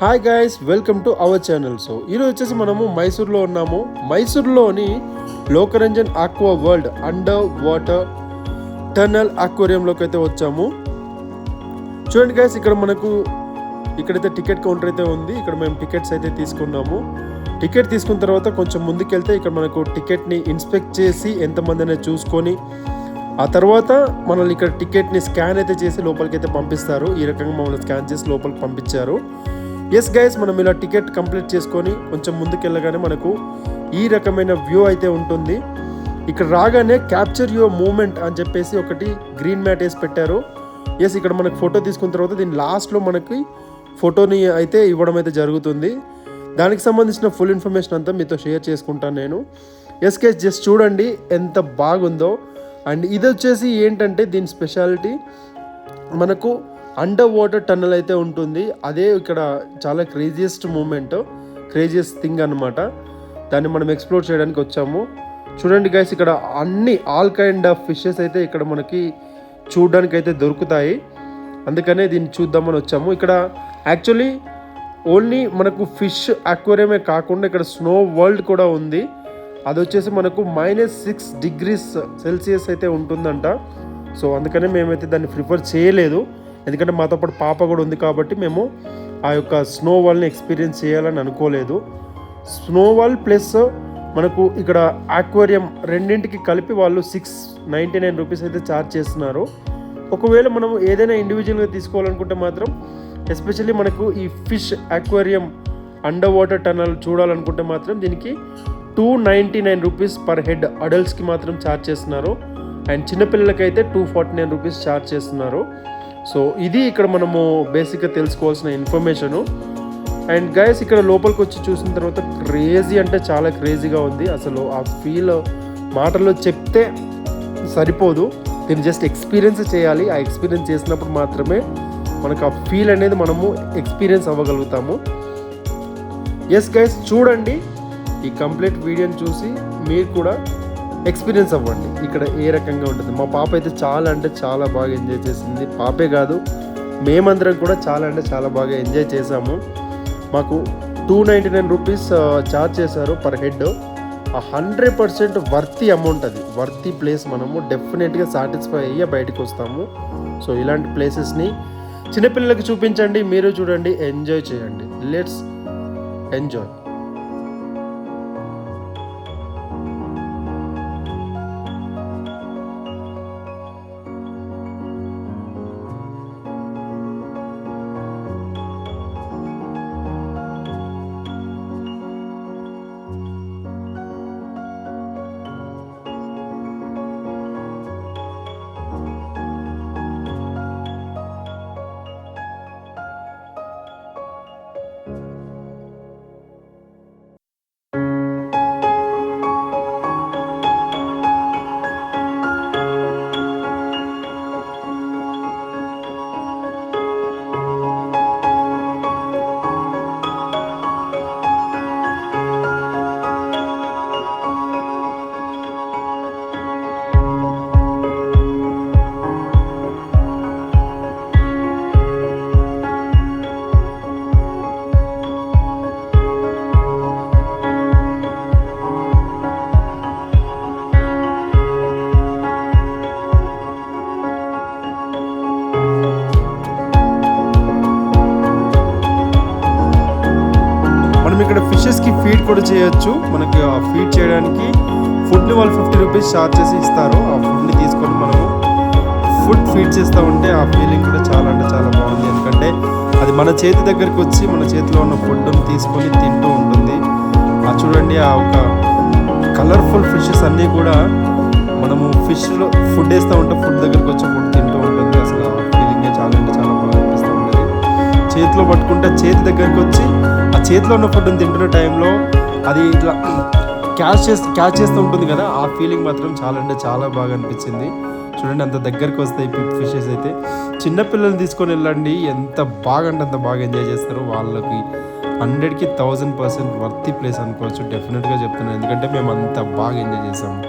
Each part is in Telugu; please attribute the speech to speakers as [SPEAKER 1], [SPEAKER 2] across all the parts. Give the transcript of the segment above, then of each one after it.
[SPEAKER 1] Hi guys, welcome to our channel. So ఈరోజు వచ్చేసి మనము మైసూర్లో ఉన్నాము. మైసూర్లోని Lokaranjan aqua world under water tunnel ఆక్వేరియంలోకి అయితే వచ్చాము. చూడండి గైస్, ఇక్కడైతే టికెట్ కౌంటర్ అయితే ఉంది. ఇక్కడ మేము టికెట్స్ అయితే తీసుకున్నాము. టికెట్ తీసుకున్న తర్వాత కొంచెం ముందుకెళ్తే ఇక్కడ మనకు టికెట్ని ఇన్స్పెక్ట్ చేసి ఎంతమంది అనేది చూసుకొని ఆ తర్వాత మనల్ని ఇక్కడ టికెట్ని స్కాన్ అయితే చేసి లోపలికి అయితే పంపిస్తారు. ఈ రకంగా మమ్మల్ని స్కాన్ చేసి లోపలికి పంపించారు. ఎస్ గైస్, మనం ఇలా టికెట్ కంప్లీట్ చేసుకొని కొంచెం ముందుకెళ్ళగానే మనకు ఈ రకమైన వ్యూ అయితే ఉంటుంది. ఇక్కడ రాగానే క్యాప్చర్ యువర్ మూమెంట్ అని చెప్పేసి ఒకటి గ్రీన్ మ్యాట్ వేసి పెట్టారు. ఎస్, ఇక్కడ మనకు ఫోటో తీసుకున్న తర్వాత దీని లాస్ట్లో మనకి ఫోటోని అయితే ఇవ్వడం అయితే జరుగుతుంది. దానికి సంబంధించిన ఫుల్ ఇన్ఫర్మేషన్ అంతా మీతో షేర్ చేసుకుంటాను నేను. ఎస్ గైస్, జస్ట్ చూడండి ఎంత బాగుందో. అండ్ ఇది వచ్చేసి ఏంటంటే దీని స్పెషాలిటీ మనకు అండర్ వాటర్ టన్నల్ అయితే ఉంటుంది. అదే ఇక్కడ చాలా క్రేజియస్ట్ క్రేజియస్ట్ థింగ్ అనమాట. దాన్ని మనం ఎక్స్ప్లోర్ చేయడానికి వచ్చాము. చూడండి గైస్, ఇక్కడ ఆల్ కైండ్ ఆఫ్ ఫిషెస్ అయితే ఇక్కడ మనకి చూడడానికి అయితే దొరుకుతాయి. అందుకనే దీన్ని చూద్దామని వచ్చాము. ఇక్కడ యాక్చువల్లీ ఓన్లీ మనకు ఫిష్ అక్వేరియమే కాకుండా ఇక్కడ స్నో వరల్డ్ కూడా ఉంది. అది వచ్చేసి మనకు -6 degrees Celsius అయితే ఉంటుందంట. సో అందుకనే మేమైతే దాన్ని ప్రిఫర్ చేయలేదు. ఎందుకంటే మాతో పాటు పాప కూడా ఉంది కాబట్టి మేము ఆ యొక్క స్నో వాల్ని ఎక్స్పీరియన్స్ చేయాలని అనుకోలేదు. స్నో వాల్ ప్లస్ మనకు ఇక్కడ ఆక్వేరియం రెండింటికి కలిపి వాళ్ళు 699 రూపీస్ అయితే ఛార్జ్ చేస్తున్నారు. ఒకవేళ మనం ఏదైనా ఇండివిజువల్గా తీసుకోవాలనుకుంటే మాత్రం ఎస్పెషల్లీ మనకు ఈ fish aquarium under water tunnel చూడాలనుకుంటే మాత్రం దీనికి 299 రూపీస్ పర్ హెడ్ అడల్ట్స్కి మాత్రం ఛార్జ్ చేస్తున్నారు. అండ్ చిన్నపిల్లలకైతే 249 రూపీస్ ఛార్జ్ చేస్తున్నారు. సో ఇది ఇక్కడ మనము బేసిక్గా తెలుసుకోవాల్సిన ఇన్ఫర్మేషను. అండ్ గైస్, ఇక్కడ లోపలికి వచ్చి చూసిన తర్వాత క్రేజీ అంటే చాలా క్రేజీగా ఉంది. అసలు ఆ ఫీల్ మాటల్లో చెప్తే సరిపోదు. దీన్ని జస్ట్ ఎక్స్పీరియన్స్ చేయాలి. ఆ ఎక్స్పీరియన్స్ చేసినప్పుడు మాత్రమే మనకు ఆ ఫీల్ అనేది మనము ఎక్స్పీరియన్స్ అవ్వగలుగుతాము. ఎస్ గైస్, చూడండి ఈ కంప్లీట్ వీడియోని చూసి మీరు కూడా ఎక్స్పీరియన్స్ అవ్వండి ఇక్కడ ఏ రకంగా ఉంటుంది. మా పాప అయితే చాలా అంటే చాలా బాగా ఎంజాయ్ చేసింది. పాపే కాదు, మేమందరం కూడా చాలా అంటే చాలా బాగా ఎంజాయ్ చేసాము. మాకు 299 రూపీస్ ఛార్జ్ చేశారు పర్ హెడ్. 100% వర్తీ అమౌంట్, అది వర్తీ ప్లేస్. మనము డెఫినెట్గా సాటిస్ఫై అయ్యి బయటకు వస్తాము. సో ఇలాంటి ప్లేసెస్ని చిన్నపిల్లలకి చూపించండి, మీరు చూడండి, ఎంజాయ్ చేయండి. Let's enjoy. ఇక్కడ ఫిషెస్కి ఫీడ్ కూడా చేయొచ్చు. మనకి ఆ ఫీడ్ చేయడానికి ఫుడ్ని వాళ్ళు 50 రూపీస్ ఛార్జ్ చేసి ఇస్తారు. ఆ ఫుడ్ని తీసుకొని మనము ఫుడ్ ఫీడ్ చేస్తూ ఉంటే ఆ ఫీలింగ్ కూడా చాలా అంటే చాలా బాగుంది. ఎందుకంటే అది మన చేతి దగ్గరికి వచ్చి మన చేతిలో ఉన్న ఫుడ్ని తీసుకొని తింటూ ఉంటుంది. చూడండి, ఆ ఒక కలర్ఫుల్ ఫిషెస్ అన్నీ కూడా మనము ఫిష్లో ఫుడ్ వేస్తూ ఉంటే ఫుడ్ దగ్గరికి వచ్చి ఫుడ్ తింటూ ఉంటుంది. అసలు ఆ ఫీలింగే చాలా అంటే చాలా బాగా అనిపిస్తూ ఉంటుంది. చేతిలో పట్టుకుంటే చేతి దగ్గరికి వచ్చి ఆ చేతిలో ఉన్న ఫుడ్ని తింటున్న టైంలో అది ఇట్లా క్యాచ్ చేస్తూ ఉంటుంది కదా, ఆ ఫీలింగ్ మాత్రం చాలా అంటే చాలా బాగా అనిపించింది. చూడండి, అంత దగ్గరికి వస్తాయి ఫిషెస్ అయితే. చిన్నపిల్లల్ని తీసుకొని వెళ్ళండి, ఎంత బాగా అంటే అంత బాగా ఎంజాయ్ చేస్తారు. వాళ్ళకి 100కి 1000% వర్తీ ప్లేస్ అనుకోవచ్చు. డెఫినెట్గా చెప్తున్నాను, ఎందుకంటే మేము అంత బాగా ఎంజాయ్ చేసాము.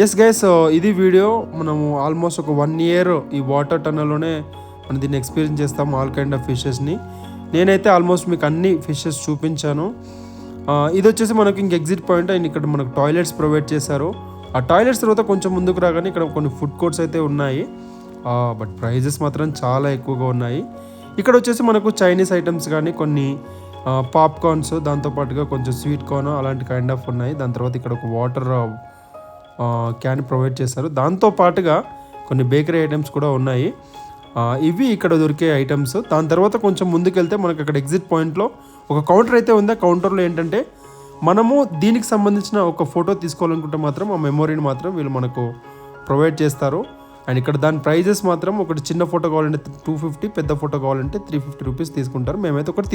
[SPEAKER 1] ఎస్ గైస్, ఇది వీడియో. మనము ఆల్మోస్ట్ ఒక 1 year ఈ వాటర్ టన్నల్లోనే మనం దీన్ని ఎక్స్పీరియన్స్ చేస్తాం, ఆల్ కైండ్ ఆఫ్ ఫిషెస్ని. నేనైతే ఆల్మోస్ట్ మీకు అన్ని ఫిషెస్ చూపించాను. ఇది వచ్చేసి మనకి ఇంక ఎగ్జిట్ పాయింట్. అండ్ ఇక్కడ మనకు టాయిలెట్స్ ప్రొవైడ్ చేశారు. ఆ టాయిలెట్స్ తర్వాత కొంచెం ముందుకు రాగానే ఇక్కడ కొన్ని ఫుడ్ కోర్ట్స్ అయితే ఉన్నాయి. బట్ ప్రైజెస్ మాత్రం చాలా ఎక్కువగా ఉన్నాయి. ఇక్కడ వచ్చేసి మనకు చైనీస్ ఐటమ్స్ కానీ కొన్ని పాప్కార్న్స్, దాంతోపాటుగా కొంచెం స్వీట్ కార్న్ అలాంటి కైండ్ ఆఫ్ ఉన్నాయి. దాని తర్వాత ఇక్కడ ఒక వాటర్ క్యాన్ ప్రొవైడ్ చేశారు. దాంతోపాటుగా కొన్ని బేకరీ ఐటమ్స్ కూడా ఉన్నాయి. ఇవి ఇక్కడ దొరికే ఐటమ్స్. దాని తర్వాత కొంచెం ముందుకెళ్తే మనకు అక్కడ ఎగ్జిట్ పాయింట్లో ఒక కౌంటర్ అయితే ఉంది. ఆ కౌంటర్లో ఏంటంటే మనము దీనికి సంబంధించిన ఒక ఫోటో తీసుకోవాలనుకుంటే మాత్రం ఆ మెమొరీని మాత్రం వీళ్ళు మనకు ప్రొవైడ్ చేస్తారు. అండ్ ఇక్కడ దాని ప్రైజెస్ మాత్రం ఒకటి చిన్న ఫోటో కావాలంటే 250, పెద్ద ఫోటో కావాలంటే 350 రూపీస్ తీసుకుంటారు. మేమైతే ఒకటి